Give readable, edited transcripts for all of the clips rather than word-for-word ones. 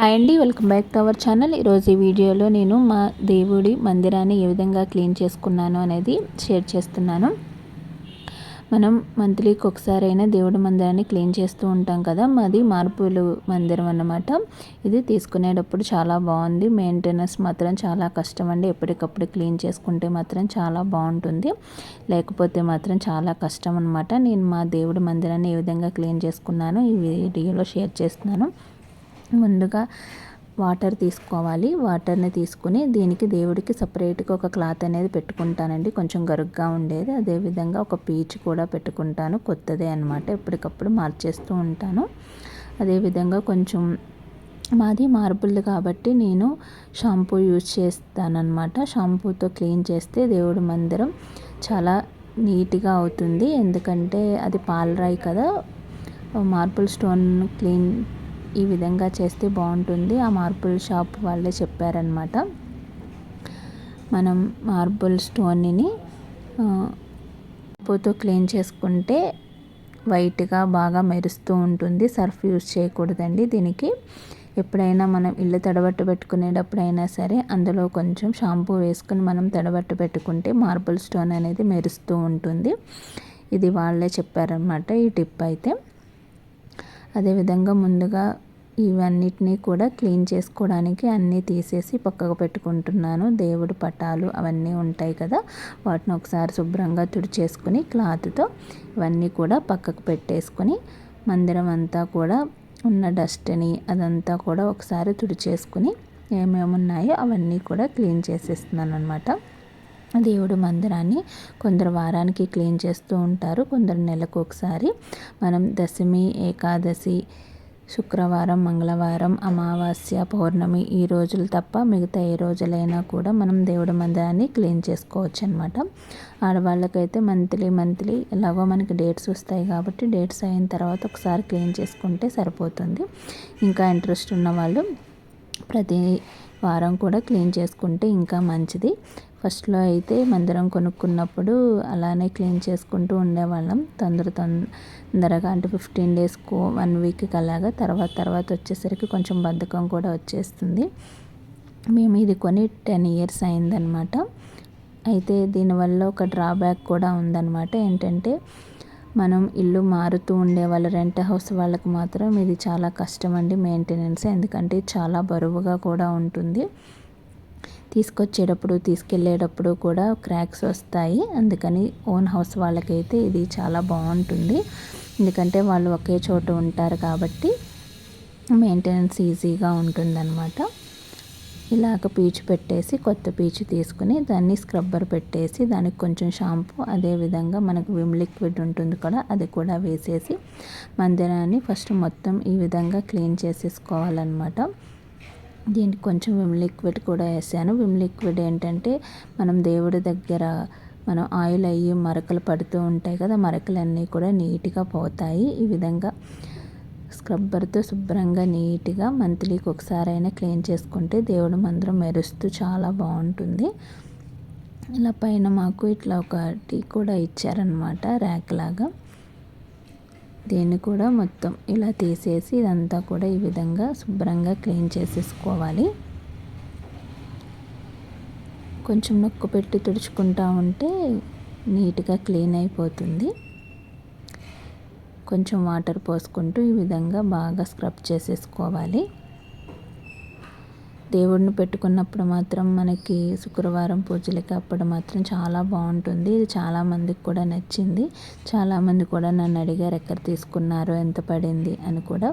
Hi అండి, welcome back to our channel. ఈరోజు ఈ వీడియోలో నేను మా దేవుడి మందిరాన్ని ఏ విధంగా క్లీన్ చేసుకున్నాను అనేది షేర్ చేస్తున్నాను. మనం మంత్లీకి ఒకసారైనా దేవుడి మందిరాన్ని క్లీన్ చేస్తూ ఉంటాం కదా. మాది మార్పులు మందిరం అన్నమాట. ఇది తీసుకునేటప్పుడు చాలా బాగుంది. మెయింటెనెన్స్ మాత్రం చాలా కష్టం అండి. ఎప్పటికప్పుడు క్లీన్ చేసుకుంటే మాత్రం చాలా బాగుంటుంది, లేకపోతే మాత్రం చాలా కష్టం అనమాట. నేను మా దేవుడి మందిరాన్ని ఏ విధంగా క్లీన్ చేసుకున్నాను ఈ వీడియోలో షేర్ చేస్తున్నాను. ముందుగా వాటర్ తీసుకోవాలి. వాటర్ని తీసుకుని దీనికి దేవుడికి సపరేట్గా ఒక క్లాత్ అనేది పెట్టుకుంటానండి, కొంచెం గరుగ్గా ఉండేది. అదేవిధంగా ఒక పీచు కూడా పెట్టుకుంటాను, కొత్తదే అనమాట, ఎప్పటికప్పుడు మార్చేస్తూ ఉంటాను. అదేవిధంగా కొంచెం మాది మార్బుల్ది కాబట్టి నేను షాంపూ యూజ్ చేస్తానన్నమాట. షాంపూతో క్లీన్ చేస్తే దేవుడి మందిరం చాలా నీట్గా అవుతుంది. ఎందుకంటే అది పాలరాయి కదా, మార్బుల్ స్టోన్ క్లీన్ ఈ విధంగా చేస్తే బాగుంటుంది. ఆ మార్బుల్ షాప్ వాళ్ళే చెప్పారనమాట. మనం మార్బుల్ స్టోన్ని షాంపూతో క్లీన్ చేసుకుంటే వైట్గా బాగా మెరుస్తూ ఉంటుంది. సర్ఫ్ యూజ్ చేయకూడదండి దీనికి. ఎప్పుడైనా మనం ఇల్లు తడబట్టు పెట్టుకునేటప్పుడైనా సరే అందులో కొంచెం షాంపూ వేసుకుని మనం తడబట్టు పెట్టుకుంటే మార్బుల్ స్టోన్ అనేది మెరుస్తూ ఉంటుంది. ఇది వాళ్ళే చెప్పారనమాట ఈ టిప్ అయితే. అదేవిధంగా ముందుగా ఇవన్నిటినీ కూడా క్లీన్ చేసుకోవడానికి అన్నీ తీసేసి పక్కకు పెట్టుకుంటున్నాను. దేవుడి పటాలు అవన్నీ ఉంటాయి కదా, వాటిని ఒకసారి శుభ్రంగా తుడిచేసుకుని క్లాత్తో ఇవన్నీ కూడా పక్కకు పెట్టేసుకుని మందిరం అంతా కూడా ఉన్న డస్ట్ని అదంతా కూడా ఒకసారి తుడిచేసుకుని ఏమేమి ఉన్నాయో అవన్నీ కూడా క్లీన్ చేసేస్తున్నాను అనమాట. దేవుడి మందిరాన్ని కొందరు వారానికి క్లీన్ చేస్తూ ఉంటారు, కొందరు నెలకు ఒకసారి. మనం దశమి, ఏకాదశి, శుక్రవారం, మంగళవారం, అమావాస్య, పౌర్ణమి ఈ రోజులు తప్ప మిగతా ఏ రోజులైనా కూడా మనం దేవుడి మందిరాన్ని క్లీన్ చేసుకోవచ్చు అనమాట. ఆడవాళ్ళకైతే మంత్లీ ఎలాగో మనకి డేట్స్ వస్తాయి కాబట్టి డేట్స్ అయిన తర్వాత ఒకసారి క్లీన్ చేసుకుంటే సరిపోతుంది. ఇంకా ఇంట్రెస్ట్ ఉన్న వాళ్ళు ప్రతి వారం కూడా క్లీన్ చేసుకుంటే ఇంకా మంచిది. ఫస్ట్లో అయితే మందిరం కొనుక్కున్నప్పుడు అలానే క్లీన్ చేసుకుంటూ ఉండేవాళ్ళం తొందరగా, అంటే 15 డేస్కు 1 వీక్కి అలాగా. తర్వాత వచ్చేసరికి కొంచెం బద్ధకం కూడా వచ్చేస్తుంది. మేము ఇది కొని 10 ఇయర్స్ అయిందనమాట. అయితే దీనివల్ల ఒక డ్రాబ్యాక్ కూడా ఉందన్నమాట. ఏంటంటే మనం ఇల్లు మారుతూ ఉండే వాళ్ళ రెంట్ హౌస్ వాళ్ళకి మాత్రం ఇది చాలా కష్టం అండి మెయింటెనెన్స్. ఎందుకంటే చాలా బరువుగా కూడా ఉంటుంది. తీసుకొచ్చేటప్పుడు తీసుకెళ్ళేటప్పుడు కూడా క్రాక్స్ వస్తాయి. అందుకని ఓన్ హౌస్ వాళ్ళకైతే ఇది చాలా బాగుంటుంది. ఎందుకంటే వాళ్ళు ఒకే చోట ఉంటారు కాబట్టి మెయింటెనెన్స్ ఈజీగా ఉంటుందన్నమాట. ఇలాగ పీచు పెట్టేసి కొత్త పీచు తీసుకుని దాన్ని స్క్రబ్బర్ పెట్టేసి దానికి కొంచెం షాంపూ, అదేవిధంగా మనకు విమ్ లిక్విడ్ ఉంటుంది కదా, అది కూడా వేసేసి మందిరాన్ని ఫస్ట్ మొత్తం ఈ విధంగా క్లీన్ చేసేసుకోవాలన్నమాట. దీనికి కొంచెం విమ్ లిక్విడ్ కూడా వేసాను. విమ్ లిక్విడ్ ఏంటంటే మనం దేవుడి దగ్గర మనం ఆయిల్ అయ్యి మరకలు పడుతూ ఉంటాయి కదా, మరకలన్నీ కూడా నీట్గా పోతాయి. ఈ విధంగా స్క్రబ్బర్తో శుభ్రంగా నీట్గా మంత్లీకి ఒకసారైనా క్లీన్ చేసుకుంటే దేవుడి మందిరం మెరుస్తూ చాలా బాగుంటుంది. ఇలా పైన మాకు ఇట్లా ఒకటి కూడా ఇచ్చారనమాట, ర్యాక్ లాగా. దీన్ని కూడా మొత్తం ఇలా తీసేసి ఇదంతా కూడా ఈ విధంగా శుభ్రంగా క్లీన్ చేసేసుకోవాలి. కొంచెం నొక్కు పెట్టి తుడుచుకుంటూ ఉంటే నీట్గా క్లీన్ అయిపోతుంది. కొంచెం వాటర్ పోసుకుంటూ ఈ విధంగా బాగా స్క్రబ్ చేసేసుకోవాలి. దేవుడిని పెట్టుకున్నప్పుడు మాత్రం మనకి శుక్రవారం పూజలకి అప్పుడు మాత్రం చాలా బాగుంటుంది. ఇది చాలామందికి కూడా నచ్చింది. చాలామంది కూడా నన్ను అడిగారు ఎక్కడ తీసుకున్నారు, ఎంత పడింది అని కూడా.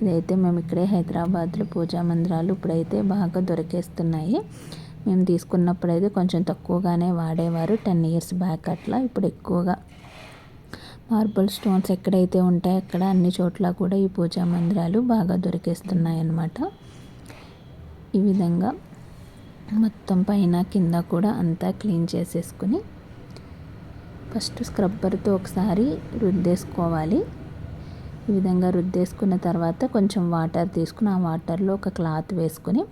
ఇదైతే మేము ఇక్కడే హైదరాబాద్లో పూజా మందిరాలు ఇప్పుడైతే బాగా దొరికేస్తున్నాయి. మేము తీసుకున్నప్పుడు అయితే కొంచెం తక్కువగానే వాడేవారు, 10 ఇయర్స్ బ్యాక్ అట్లా. ఇప్పుడు ఎక్కువగా మార్బుల్ స్టోన్స్ ఎక్కడైతే ఉంటాయో అక్కడ అన్ని చోట్ల కూడా ఈ పూజా మందిరాలు బాగా దొరికేస్తున్నాయి అన్నమాట. ఈ విధంగా మొత్తం పైన కింద కూడా అంతా క్లీన్ చేసేసుకుని ఫస్ట్ స్క్రబ్బర్తో ఒకసారి రుద్దేసుకోవాలి. ఈ విధంగా రుద్దేసుకున్న తర్వాత కొంచెం వాటర్ తీసుకుని ఆ వాటర్లో ఒక క్లాత్ వేసుకుని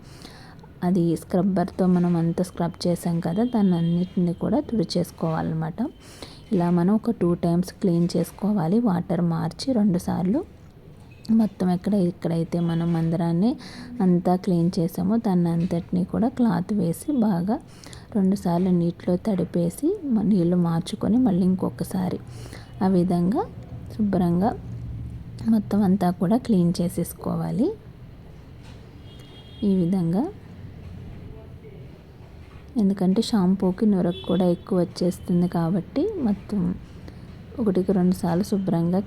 అది స్క్రబ్బర్తో మనం అంతా స్క్రబ్ చేసాం కదా, దాన్ని అన్నిటిని కూడా తుడిచేసుకోవాలన్నమాట. ఇలా మనం ఒక 2 టైమ్స్ క్లీన్ చేసుకోవాలి. వాటర్ మార్చి 2 సార్లు మొత్తం ఎక్కడైతే మనం మందిరాన్ని అంతా క్లీన్ చేసామో దాన్ని అంతటినీ కూడా క్లాత్ వేసి బాగా 2 సార్లు నీటిలో తడిపేసి నీళ్ళు మార్చుకొని మళ్ళీ ఇంకొకసారి ఆ విధంగా శుభ్రంగా మొత్తం అంతా కూడా క్లీన్ చేసేసుకోవాలి. ఈ విధంగా, ఎందుకంటే షాంపూకి నురగ కూడా ఎక్కువ వచ్చేస్తుంది కాబట్టి మొత్తం 1-2 సార్లు శుభ్రంగా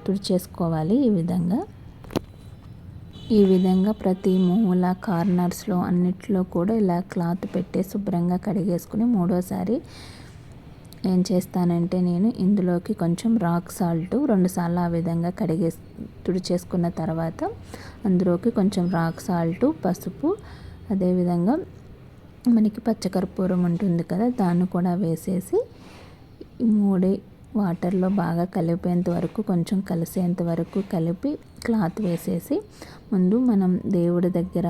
తుడిచేసుకోవాలి. ఈ విధంగా ప్రతి మూల కార్నర్స్లో అన్నిట్లో కూడా ఇలా క్లాత్ పెట్టి శుభ్రంగా కడిగేసుకుని మూడోసారి ఏం చేస్తానంటే నేను ఇందులోకి కొంచెం రాక్ సాల్ట్ 2 సార్లు ఆ విధంగా తుడిచేసుకున్న తర్వాత అందులోకి కొంచెం రాక్ సాల్ట్, పసుపు, అదేవిధంగా మనకి పచ్చకర్పూరం ఉంటుంది కదా దాన్ని కూడా వేసేసి మూడి వాటర్లో బాగా కలిపేంత వరకు కొంచెం కలిసేంత వరకు కలిపి క్లాత్ వేసేసి ముందు మనం దేవుడి దగ్గర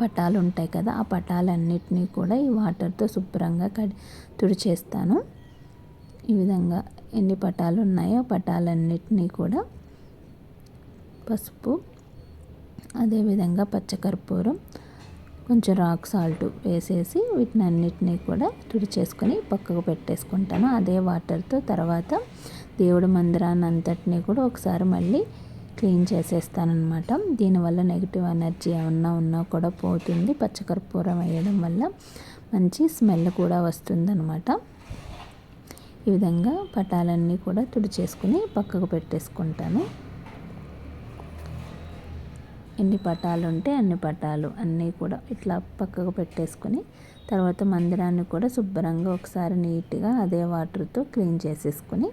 పటాలు ఉంటాయి కదా ఆ పటాలన్నిటినీ కూడా ఈ వాటర్తో శుభ్రంగా తుడిచేస్తాను. ఈ విధంగా ఎన్ని పటాలు ఉన్నాయో ఆ పటాలన్నిటినీ కూడా పసుపు, అదేవిధంగా పచ్చకర్పూరం, కొంచెం రాక్ సాల్ట్ వేసేసి వీటినన్నిటినీ కూడా తుడిచేసుకొని పక్కకు పెట్టేసుకుంటాను. అదే వాటర్తో తర్వాత దేవుడి మందిరాన్ని అంతటినీ కూడా ఒకసారి మళ్ళీ క్లీన్ చేసేస్తానన్నమాట. దీనివల్ల నెగిటివ్ ఎనర్జీ ఏమన్నా ఉన్నా కూడా పోతుంది. పచ్చకర్పూరం వేయడం వల్ల మంచి స్మెల్ కూడా వస్తుందన్నమాట. ఈ విధంగా పటాలన్నీ కూడా తుడిచేసుకుని పక్కకు పెట్టేసుకుంటాను. ఎన్ని పటాలు ఉంటే అన్ని పటాలు అన్నీ కూడా ఇట్లా పక్కకు పెట్టేసుకుని తర్వాత మందిరాన్ని కూడా శుభ్రంగా ఒకసారి నీట్గా అదే వాటర్తో క్లీన్ చేసేసుకుని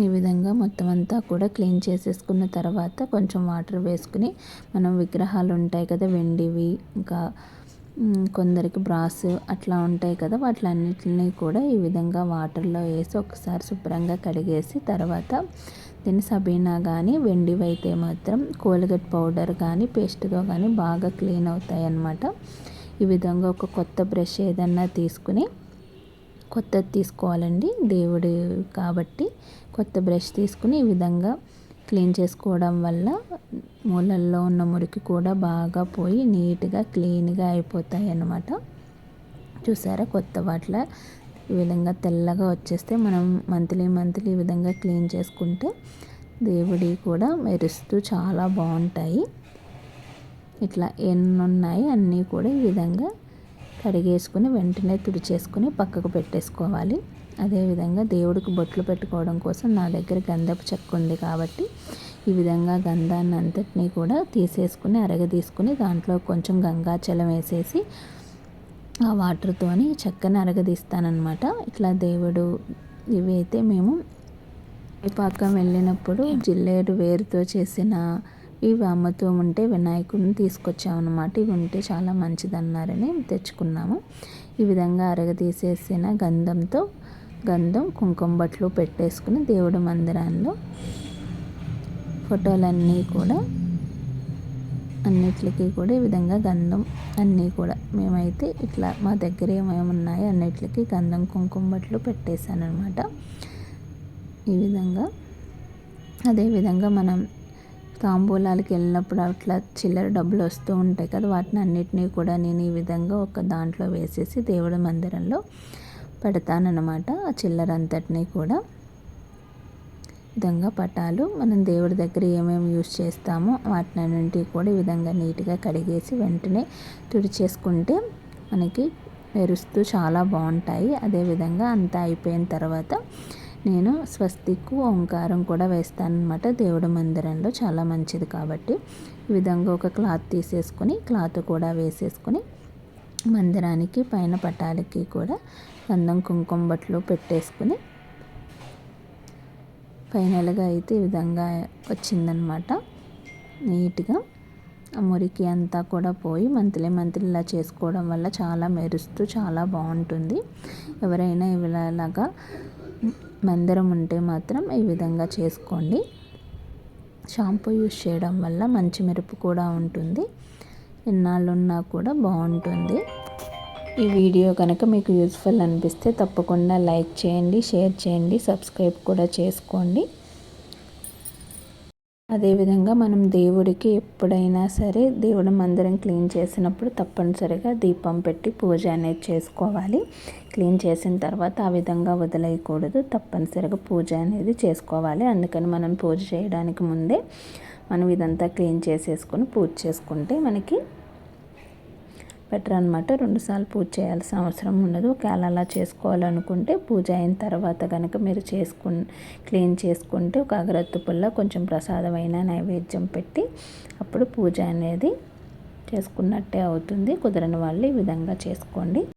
ఈ విధంగా మొత్తం అంతా కూడా క్లీన్ చేసేసుకున్న తర్వాత కొంచెం వాటర్ వేసుకుని మనం విగ్రహాలు ఉంటాయి కదా వెండివి, ఇంకా కొందరికి బ్రాస్ అట్లా ఉంటాయి కదా వాటిలన్నిటిని కూడా ఈ విధంగా వాటర్లో వేసి ఒకసారి శుభ్రంగా కడిగేసి తర్వాత దీన్ని సబీనా కానీ వెండివైతే మాత్రం కోల్గేట్ పౌడర్ కానీ పేస్ట్తో కానీ బాగా క్లీన్ అవుతాయి అన్నమాట. ఈ విధంగా ఒక కొత్త బ్రష్ ఏదన్నా తీసుకుని కొత్తది తీసుకోవాలండి, దేవుడు కాబట్టి కొత్త బ్రష్ తీసుకుని ఈ విధంగా క్లీన్ చేసుకోవడం వల్ల మూలల్లో ఉన్న మురికి కూడా బాగా పోయి నీట్గా క్లీన్గా అయిపోతాయి అన్నమాట. చూసారా కొత్త వాటిలో ఈ విధంగా తెల్లగా వచ్చేస్తే మనం మంత్లీ ఈ విధంగా క్లీన్ చేసుకుంటే దేవుడి కూడా మెరుస్తూ చాలా బాగుంటాయి. ఇట్లా ఎన్ని ఉన్నాయి అన్నీ కూడా ఈ విధంగా కడిగేసుకుని వెంటనే తుడిచేసుకుని పక్కకు పెట్టేసుకోవాలి. అదేవిధంగా దేవుడికి బొట్లు పెట్టుకోవడం కోసం నా దగ్గర గంధపు చెక్క ఉంది కాబట్టి ఈ విధంగా గంధాన్ని అంతటినీ కూడా తీసేసుకుని అరగదీసుకుని దాంట్లో కొంచెం గంగాజలం వేసేసి ఆ వాటర్తోని చెక్కని అరగదీస్తానన్నమాట. ఇట్లా దేవుడు ఇవి అయితే మేము పాకం వెళ్ళినప్పుడు జిల్లేడు వేరుతో చేసిన ఇవి అమ్ముతూ ఉంటే వినాయకుడిని తీసుకొచ్చామన్నమాట. ఇవి ఉంటే చాలా మంచిదన్నారని తెచ్చుకున్నాము. ఈ విధంగా అరగదీసేసిన గంధం కుంకుమ బట్లు పెట్టేసుకుని దేవుడి మందిరాల్లో ఫోటోలన్నీ కూడా అన్నిటికీ కూడా ఈ విధంగా గంధం అన్నీ కూడా మేమైతే ఇట్లా మా దగ్గర ఏమేమి ఉన్నాయో అన్నిటికీ గంధం కుంకుమ బట్లు పెట్టేశాను అనమాట. ఈ విధంగా అదేవిధంగా మనం తాంబూలాలకి వెళ్ళినప్పుడు అట్లా చిల్లర డబ్బులు వస్తూ ఉంటాయి కదా వాటిని అన్నిటినీ కూడా నేను ఈ విధంగా ఒక దాంట్లో వేసేసి దేవుడి మందిరంలో పెడతానన్నమాట. ఆ చిల్లర అంతటినీ కూడా విధంగా పటాలు మనం దేవుడి దగ్గర ఏమేమి యూజ్ చేస్తామో వాటినన్నింటినీ కూడా ఈ విధంగా నీట్గా కడిగేసి వెంటనే తుడిచేసుకుంటే మనకి మెరుస్తూ చాలా బాగుంటాయి. అదేవిధంగా అంతా అయిపోయిన తర్వాత నేను స్వస్తిక్ ఓంకారం కూడా వేస్తానన్నమాట. దేవుడి మందిరంలో చాలా మంచిది కాబట్టి ఈ విధంగా ఒక క్లాత్ తీసేసుకొని క్లాత్ కూడా వేసేసుకొని మందిరానికి పైన పటాలకి కూడా గంధం కుంకుమ బట్లు పెట్టేసుకుని ఫైనల్గా అయితే ఈ విధంగా వచ్చిందనమాట. నీట్గా ఆ మురికి అంతా కూడా పోయి మంత్లీ ఇలా చేసుకోవడం వల్ల చాలా మెరుస్తూ చాలా బాగుంటుంది. ఎవరైనా ఇలాగా మందిరం ఉంటే మాత్రం ఈ విధంగా చేసుకోండి. షాంపూ యూస్ చేయడం వల్ల మంచి మెరుపు కూడా ఉంటుంది, ఎన్నాళ్ళు ఉన్నా కూడా బాగుంటుంది. ఈ వీడియో కనుక మీకు యూస్ఫుల్ అనిపిస్తే తప్పకుండా లైక్ చేయండి, షేర్ చేయండి, సబ్స్క్రైబ్ కూడా చేసుకోండి. అదేవిధంగా మనం దేవుడికి ఎప్పుడైనా సరే దేవుడి మందిరం క్లీన్ చేసినప్పుడు తప్పనిసరిగా దీపం పెట్టి పూజ అనేది చేసుకోవాలి. క్లీన్ చేసిన తర్వాత ఆ విధంగా వదిలేయకూడదు, తప్పనిసరిగా పూజ అనేది చేసుకోవాలి. అందుకని మనం పూజ చేయడానికి ముందే మనం ఇదంతా క్లీన్ చేసేసుకొని పూజ చేసుకుంటే మనకి బెటర్ అనమాట. 2 సార్లు పూజ చేయాల్సిన అవసరం ఉండదు. ఒకవేళ అలా చేసుకోవాలనుకుంటే పూజ అయిన తర్వాత కనుక మీరు క్లీన్ చేసుకుంటే ఒక అగరత్తు పుల్ల కొంచెం ప్రసాదమైన నైవేద్యం పెట్టి అప్పుడు పూజ అనేది చేసుకున్నట్టే అవుతుంది. కుదరని వాళ్ళు ఈ విధంగా చేసుకోండి.